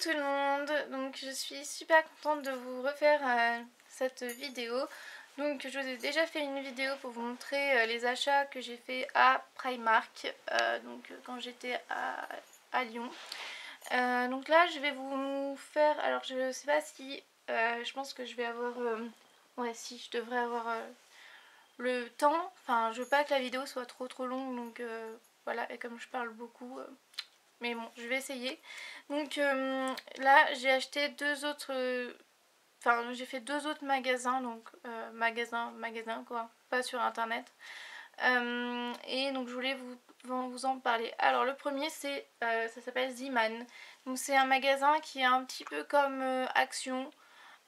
tout le monde, donc je suis super contente de vous refaire cette vidéo. Donc je vous ai déjà fait une vidéo pour vous montrer les achats que j'ai fait à Primark, quand j'étais à Lyon. Donc là je vais vous faire, alors je sais pas si, je pense que je vais avoir, ouais si je devrais avoir le temps, enfin je veux pas que la vidéo soit trop longue donc voilà, et comme je parle beaucoup... mais bon, je vais essayer. Donc là, j'ai acheté deux autres... Enfin, j'ai fait deux autres magasins, donc magasin quoi, pas sur internet. Et donc je voulais vous en parler. Alors le premier, c'est ça s'appelle Zeeman. Donc c'est un magasin qui est un petit peu comme Action.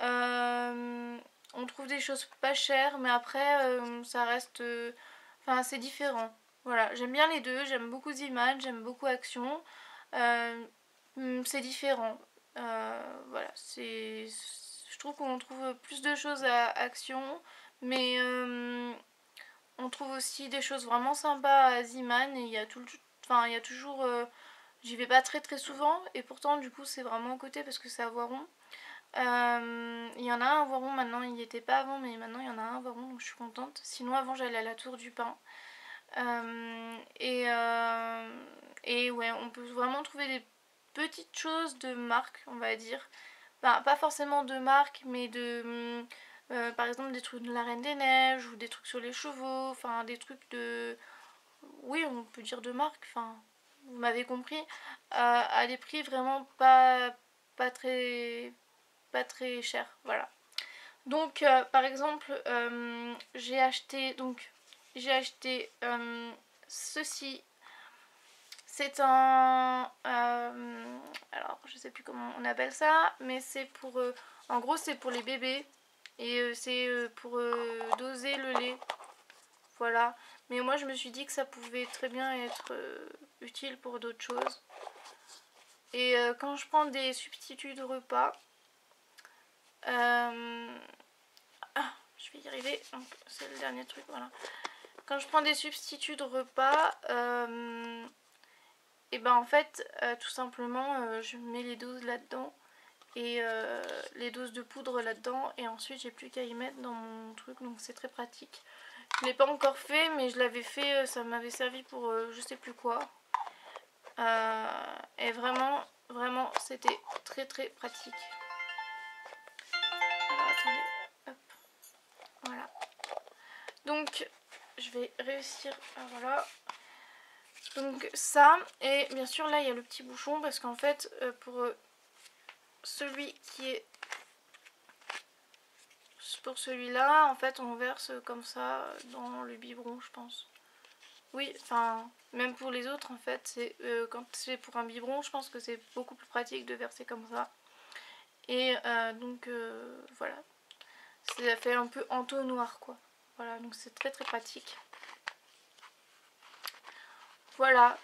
On trouve des choses pas chères, mais après ça reste... Enfin, c'est différent. Voilà, j'aime bien les deux, j'aime beaucoup Zeeman, j'aime beaucoup Action. C'est différent. Voilà, je trouve qu'on trouve plus de choses à Action, mais on trouve aussi des choses vraiment sympas à Zeeman, et il y a enfin, il y a toujours... j'y vais pas très souvent, et pourtant du coup c'est vraiment à côté parce que c'est à Voiron. Il y en a un à Voiron maintenant, il n'y était pas avant, mais maintenant il y en a un à Voiron, donc je suis contente. Sinon avant j'allais à la Tour du Pin. Et ouais, on peut vraiment trouver des petites choses de marque, on va dire. Enfin, pas forcément de marque, mais de... par exemple des trucs de la Reine des Neiges, ou des trucs sur les chevaux, enfin des trucs de... Oui, on peut dire de marque, enfin, vous m'avez compris. À des prix vraiment pas très chers, voilà. Donc par exemple, j'ai acheté ceci. C'est un... alors je sais plus comment on appelle ça, mais c'est pour... en gros c'est pour les bébés, et c'est pour doser le lait. Voilà. Mais moi je me suis dit que ça pouvait très bien être utile pour d'autres choses. Et quand je prends des substituts de repas... je vais y arriver, c'est le dernier truc, voilà. Quand je prends des substituts de repas, et ben en fait, tout simplement, je mets les doses là-dedans, et les doses de poudre là-dedans, et ensuite j'ai plus qu'à y mettre dans mon truc, donc c'est très pratique. Je l'ai pas encore fait, mais je l'avais fait, ça m'avait servi pour je sais plus quoi. Et vraiment, c'était très pratique. Alors attendez, hop, voilà. Donc je vais réussir à... Voilà. Donc ça, et bien sûr là il y a le petit bouchon, parce qu'en fait pour celui qui est... Pour celui-là, en fait on verse comme ça dans le biberon, je pense. Oui, enfin, même pour les autres en fait, c'est quand c'est pour un biberon, je pense que c'est beaucoup plus pratique de verser comme ça. Et donc voilà, ça fait un peu entonnoir quoi. Voilà, donc c'est très pratique. Voilà.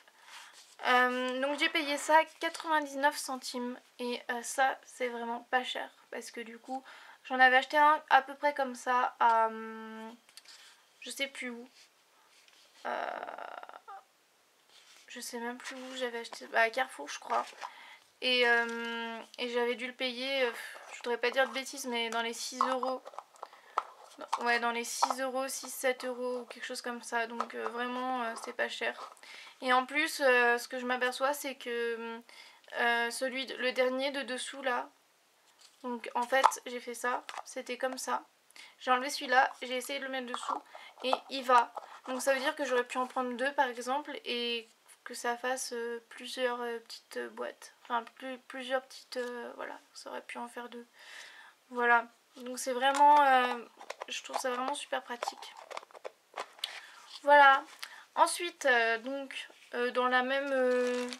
Donc j'ai payé ça 99 centimes, et ça c'est vraiment pas cher, parce que du coup j'en avais acheté un à peu près comme ça à je sais plus où, je sais même plus où j'avais acheté, à Carrefour je crois, et j'avais dû le payer, je voudrais pas dire de bêtises, mais dans les 6 euros. Ouais, dans les 6 euros, 6-7 euros, quelque chose comme ça. Donc vraiment, c'est pas cher. Et en plus, ce que je m'aperçois, c'est que le dernier de dessous là, donc en fait, j'ai fait ça, c'était comme ça. J'ai enlevé celui-là, j'ai essayé de le mettre dessous, et il va. Donc ça veut dire que j'aurais pu en prendre deux par exemple, et que ça fasse plusieurs petites boîtes. Enfin, plusieurs petites... voilà, ça aurait pu en faire deux. Voilà. Donc c'est vraiment... je trouve ça vraiment super pratique. Voilà. Ensuite, dans la même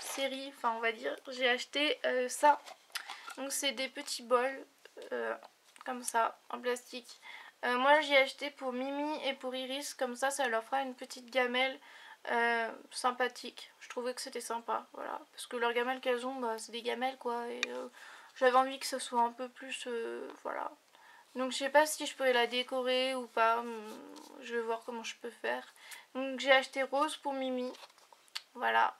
série, enfin on va dire, j'ai acheté ça. Donc c'est des petits bols, comme ça, en plastique. Moi j'ai acheté pour Mimi et pour Iris, comme ça leur fera une petite gamelle sympathique. Je trouvais que c'était sympa, voilà. Parce que leurs gamelles qu'elles ont, bah, c'est des gamelles quoi, et j'avais envie que ce soit un peu plus, voilà. Donc je sais pas si je pourrais la décorer ou pas, je vais voir comment je peux faire. Donc j'ai acheté rose pour Mimi, voilà,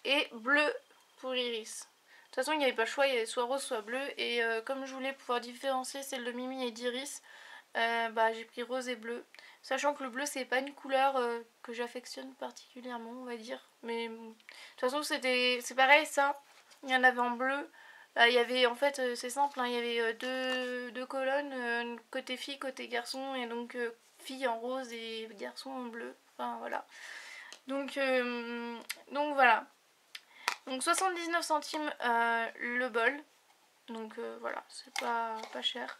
et bleu pour Iris. toute façon il n'y avait pas le choix, il y avait soit rose soit bleu. Et comme je voulais pouvoir différencier celle de Mimi et d'Iris, bah, j'ai pris rose et bleu. Sachant que le bleu c'est pas une couleur que j'affectionne particulièrement, on va dire. Mais de toute façon c'est pareil ça. Il y en avait en bleu. Là, il y avait en fait c'est simple, hein, il y avait deux colonnes, côté fille, côté garçon. Et donc fille en rose et garçon en bleu. Enfin voilà. Donc voilà. Donc 79 centimes le bol. Donc voilà, c'est pas cher.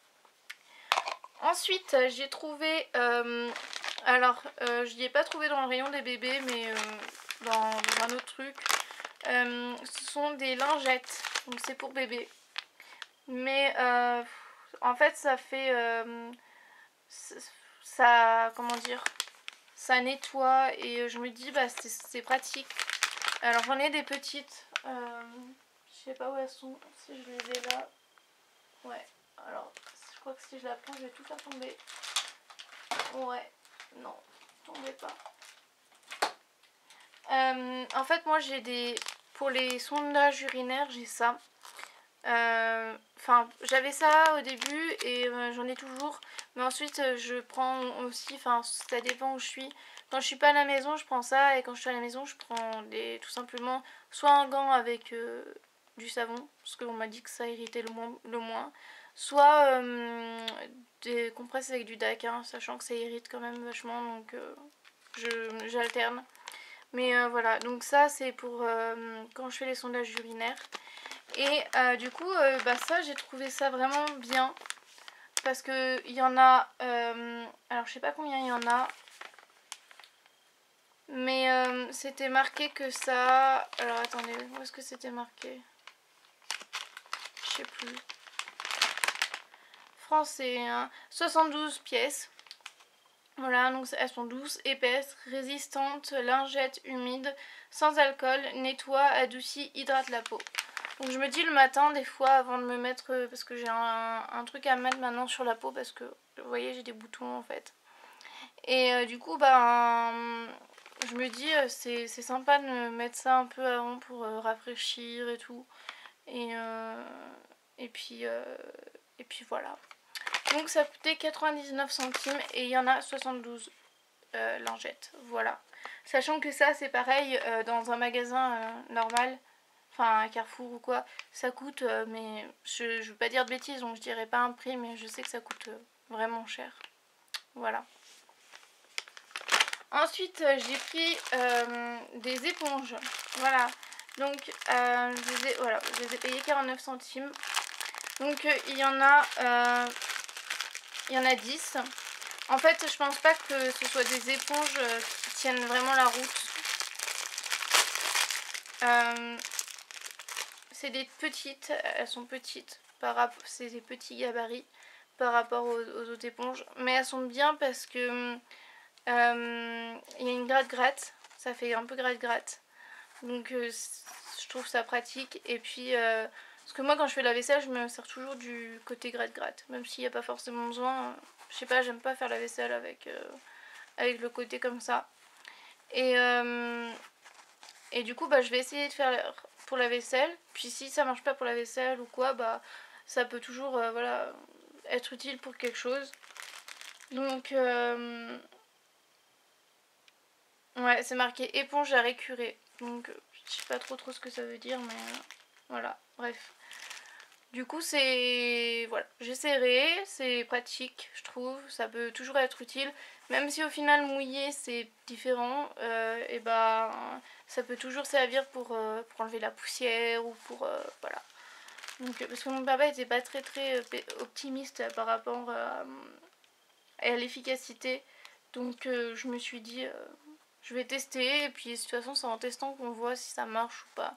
Ensuite, j'ai trouvé... je n'y ai pas trouvé dans le rayon des bébés, mais dans un autre truc. Ce sont des lingettes. Donc c'est pour bébé. Mais en fait, ça fait... ça... Comment dire, ça nettoie. Et je me dis, bah c'est pratique. Alors j'en ai des petites. Je sais pas où elles sont. Si je les ai là. Ouais. Alors, je crois que si je la prends, je vais tout faire tomber. Ouais. Non. Tombez pas. En fait, moi, j'ai des... Pour les sondages urinaires, j'ai ça. Enfin, j'avais ça au début et j'en ai toujours. Mais ensuite, je prends aussi... Enfin, ça dépend où je suis. Quand je suis pas à la maison, je prends ça. Et quand je suis à la maison, je prends tout simplement soit un gant avec du savon. Parce qu'on m'a dit que ça irritait le moins. Soit des compresses avec du DAC, hein, sachant que ça irrite quand même vachement. Donc j'alterne. Mais voilà, donc ça c'est pour quand je fais les sondages urinaires. Et du coup, bah ça j'ai trouvé ça vraiment bien. Parce que il y en a, alors je sais pas combien il y en a. Mais c'était marqué que ça... Alors attendez, où est-ce que c'était marqué? Je sais plus. Français, hein. 72 pièces. Voilà, donc elles sont douces, épaisses, résistantes, lingettes humides, sans alcool, nettoie, adoucit, hydrate la peau. Donc je me dis le matin des fois avant de me mettre, parce que j'ai un truc à mettre maintenant sur la peau parce que vous voyez j'ai des boutons en fait. Et du coup ben je me dis c'est sympa de me mettre ça un peu avant pour rafraîchir et tout. Et puis voilà. Donc ça coûtait 99 centimes et il y en a 72 lingettes. Voilà. Sachant que ça c'est pareil dans un magasin normal, enfin un Carrefour ou quoi, ça coûte, mais je veux pas dire de bêtises donc je dirais pas un prix, mais je sais que ça coûte vraiment cher. Voilà. Ensuite j'ai pris des éponges. Voilà. Donc je les ai payées 49 centimes. Donc il y en a 10. En fait, je pense pas que ce soit des éponges qui tiennent vraiment la route. C'est des petites, elles sont petites, c'est des petits gabarits par rapport aux autres éponges. Mais elles sont bien parce que il y a une gratte-gratte, ça fait un peu gratte-gratte. Donc je trouve ça pratique. Et puis, parce que moi quand je fais la vaisselle, je me sers toujours du côté gratte-gratte. Même s'il n'y a pas forcément besoin. Je sais pas, j'aime pas faire la vaisselle avec le côté comme ça. Et du coup, bah, je vais essayer de faire pour la vaisselle. Puis si ça marche pas pour la vaisselle ou quoi, bah ça peut toujours voilà, être utile pour quelque chose. Donc ouais, c'est marqué éponge à récurer. Donc je sais pas trop ce que ça veut dire, mais voilà, bref. Du coup c'est... Voilà, j'essaierai, c'est pratique je trouve, ça peut toujours être utile. Même si au final mouillé c'est différent, et bah ça peut toujours servir pour enlever la poussière ou pour... voilà. Donc, parce que mon papa était pas très optimiste par rapport à l'efficacité. Donc je me suis dit je vais tester et puis de toute façon c'est en testant qu'on voit si ça marche ou pas.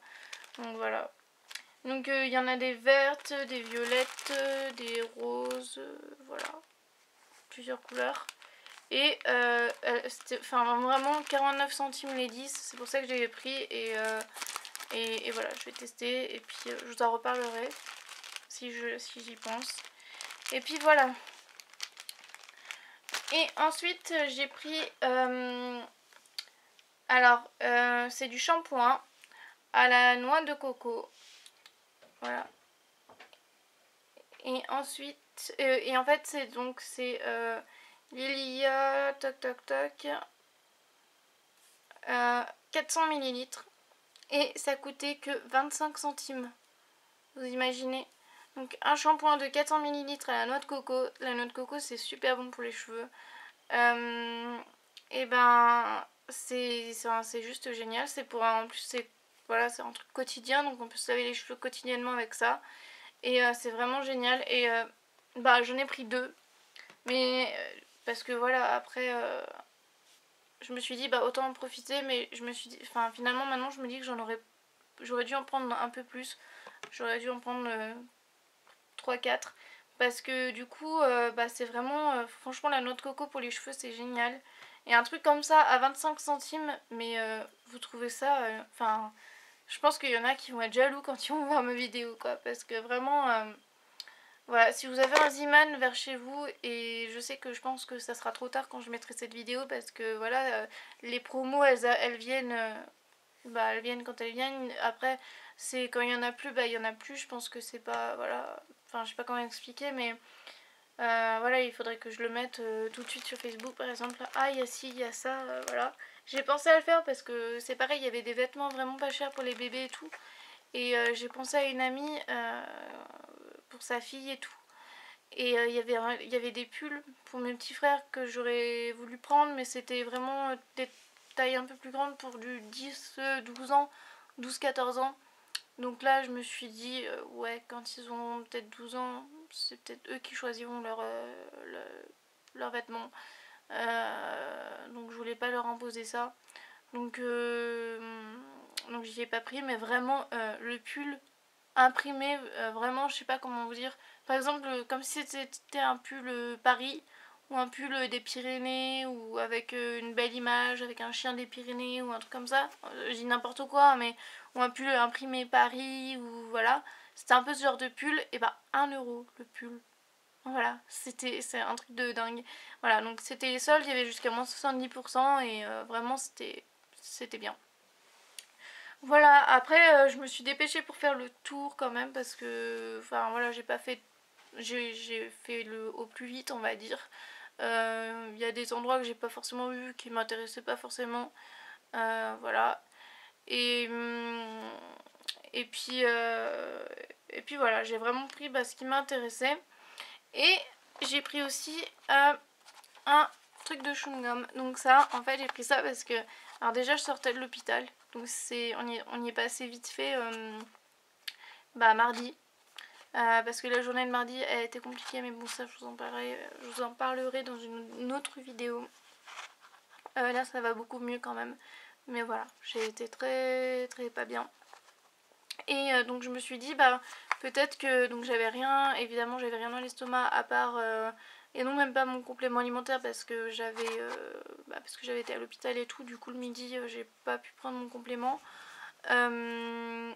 Donc voilà. Donc il y en a des vertes, des violettes, des roses, voilà, plusieurs couleurs. Et c'était vraiment 49 centimes les 10, c'est pour ça que j'ai pris. Et voilà, je vais tester et puis je vous en reparlerai si j'y pense. Et puis voilà. Et ensuite j'ai pris, c'est du shampoing à la noix de coco. Voilà. Et ensuite, et en fait c'est donc c'est Lilia, toc toc toc, 400 millilitres et ça coûtait que 25 centimes. Vous imaginez? Donc un shampoing de 400 millilitres à la noix de coco. La noix de coco c'est super bon pour les cheveux. Et ben c'est juste génial. C'est pour en plus c'est voilà, c'est un truc quotidien, donc on peut se laver les cheveux quotidiennement avec ça. Et c'est vraiment génial. Et bah j'en ai pris deux. Mais parce que voilà, après je me suis dit bah autant en profiter, mais je me suis dit, enfin finalement maintenant je me dis que j'aurais dû en prendre un peu plus. J'aurais dû en prendre 3-4 parce que du coup bah c'est vraiment franchement la noix de coco pour les cheveux c'est génial. Et un truc comme ça à 25 centimes, mais vous trouvez ça, enfin je pense qu'il y en a qui vont être jaloux quand ils vont voir ma vidéo quoi, parce que vraiment voilà, si vous avez un Zeeman vers chez vous, et je sais que je pense que ça sera trop tard quand je mettrai cette vidéo parce que voilà, les promos elles viennent, bah elles viennent quand elles viennent. Après c'est quand il y en a plus, bah il y en a plus, je pense que c'est pas, voilà, enfin je sais pas comment expliquer, mais voilà, il faudrait que je le mette tout de suite sur Facebook par exemple. Ah il y a ci, il y a ça, voilà. J'ai pensé à le faire parce que c'est pareil, il y avait des vêtements vraiment pas chers pour les bébés et tout. Et j'ai pensé à une amie pour sa fille et tout. Et il y avait des pulls pour mes petits frères que j'aurais voulu prendre, mais c'était vraiment des tailles un peu plus grandes pour du 10-12 ans, 12-14 ans. Donc là je me suis dit ouais, quand ils ont peut-être 12 ans, c'est peut-être eux qui choisiront leurs vêtements. Donc je voulais pas leur imposer ça. Donc j'y ai pas pris, mais vraiment le pull imprimé, vraiment je sais pas comment vous dire. Par exemple comme si c'était un pull Paris ou un pull des Pyrénées ou avec une belle image avec un chien des Pyrénées ou un truc comme ça. Je dis n'importe quoi, mais ou un pull imprimé Paris ou voilà. C'était un peu ce genre de pull, et bah 1 € le pull. Voilà, c'est un truc de dingue. Voilà, donc c'était les soldes, il y avait jusqu'à moins 70% et vraiment c'était bien. Voilà, après je me suis dépêchée pour faire le tour quand même parce que, enfin voilà, j'ai fait le au plus vite on va dire. Il y a des endroits que j'ai pas forcément vu, qui m'intéressaient pas forcément. Voilà. Et, et puis, euh, et puis voilà, j'ai vraiment pris ce qui m'intéressait. Et j'ai pris aussi un truc de chewing-gum. Donc ça, en fait, j'ai pris ça parce que, alors déjà, je sortais de l'hôpital. Donc on y est passé vite fait mardi. Parce que la journée de mardi, elle était compliquée. Mais bon, ça, je vous en parlerai dans une autre vidéo. Là, ça va beaucoup mieux quand même. Mais voilà, j'ai été très très pas bien. Et donc je me suis dit peut-être que, donc j'avais rien, évidemment j'avais rien dans l'estomac à part et non même pas mon complément alimentaire parce que j'avais été à l'hôpital et tout. Du coup le midi j'ai pas pu prendre mon complément. Et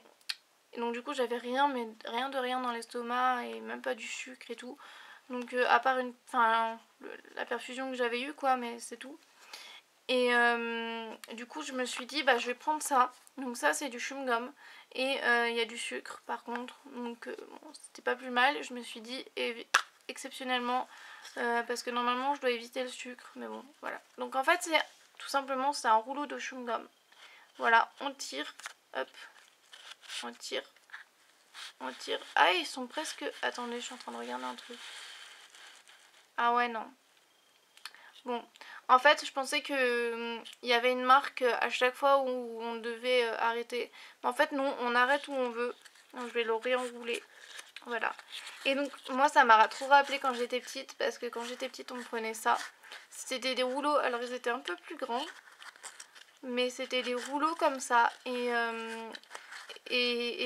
donc du coup j'avais rien, mais rien de rien dans l'estomac et même pas du sucre et tout. Donc à part la perfusion que j'avais eue quoi, mais c'est tout. Et du coup je me suis dit je vais prendre ça. Donc ça c'est du chewing-gum. Et il y a du sucre par contre. Donc bon, c'était pas plus mal. Je me suis dit exceptionnellement. Parce que normalement je dois éviter le sucre. Mais bon voilà. Donc en fait c'est tout simplement c'est un rouleau de chewing-gum. Voilà, on tire. Hop. On tire. On tire. Ah ils sont presque... Attendez, je suis en train de regarder un truc. Ah ouais non. Bon, en fait, je pensais que il y avait une marque à chaque fois où on devait arrêter. Mais en fait, non, on arrête où on veut. Donc, je vais le réenrouler. Voilà. Et donc, moi, ça m'a trop rappelé quand j'étais petite. Parce que quand j'étais petite, on me prenait ça. C'était des rouleaux. Alors, ils étaient un peu plus grands. Mais c'était des rouleaux comme ça. Et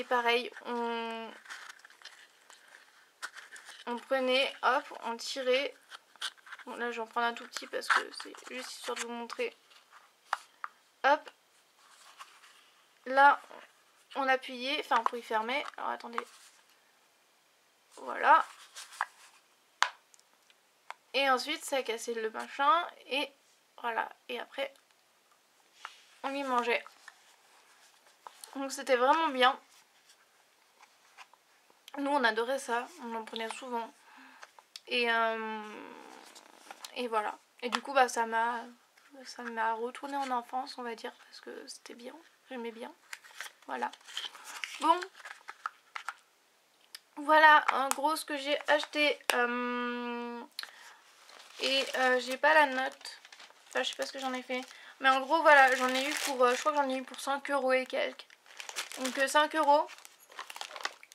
pareil, on prenait, hop, on tirait. Bon, là, je vais en prendre un tout petit parce que c'est juste histoire de vous montrer. Hop. Là, on appuyait, enfin on pouvait fermer. Alors attendez. Voilà. Et ensuite, ça a cassé le machin. Et voilà. Et après, on y mangeait. Donc c'était vraiment bien. Nous on adorait ça, on en prenait souvent. Et voilà. Et du coup bah ça m'a retourné en enfance, on va dire, parce que c'était bien, j'aimais bien. Voilà. Bon. Voilà en gros ce que j'ai acheté. Et j'ai pas la note. Enfin je sais pas ce que j'en ai fait. Mais en gros voilà, j'en ai eu pour, je crois que j'en ai eu pour 5 € et quelques. Donc 5 €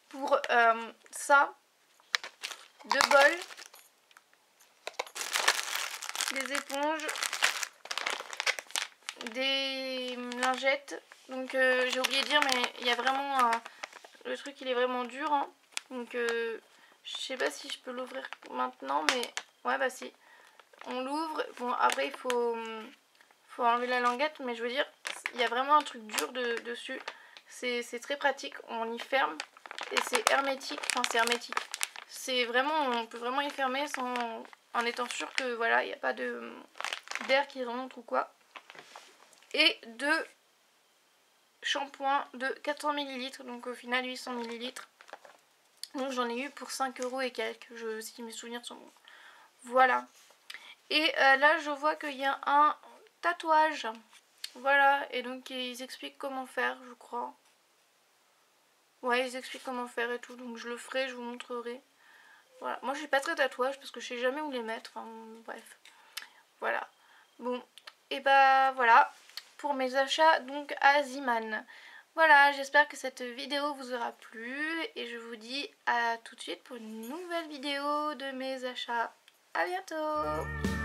pour ça, 2 bols, des éponges, des lingettes. Donc j'ai oublié de dire mais il y a vraiment le truc il est vraiment dur hein. Donc je sais pas si je peux l'ouvrir maintenant mais ouais bah si. On l'ouvre, bon après il faut enlever la languette mais je veux dire il y a vraiment un truc dur dessus. C'est très pratique, on y ferme et c'est hermétique, enfin c'est hermétique. C'est vraiment, on peut vraiment y fermer sans, en étant sûr que voilà il n'y a pas d'air qui remonte ou quoi. Et 2 shampoings de 400 ml, donc au final 800 ml. Donc j'en ai eu pour 5 € et quelques, si mes souvenirs sont bons. Voilà. Et là je vois qu'il y a un tatouage. Voilà, et donc ils expliquent comment faire, je crois. Ouais, ils expliquent comment faire et tout, donc je le ferai, je vous montrerai. Voilà, moi je suis pas très tatouage parce que je sais jamais où les mettre, enfin bref. Voilà. Bon, et bah voilà pour mes achats donc à Ziman. Voilà, j'espère que cette vidéo vous aura plu et je vous dis à tout de suite pour une nouvelle vidéo de mes achats. À bientôt!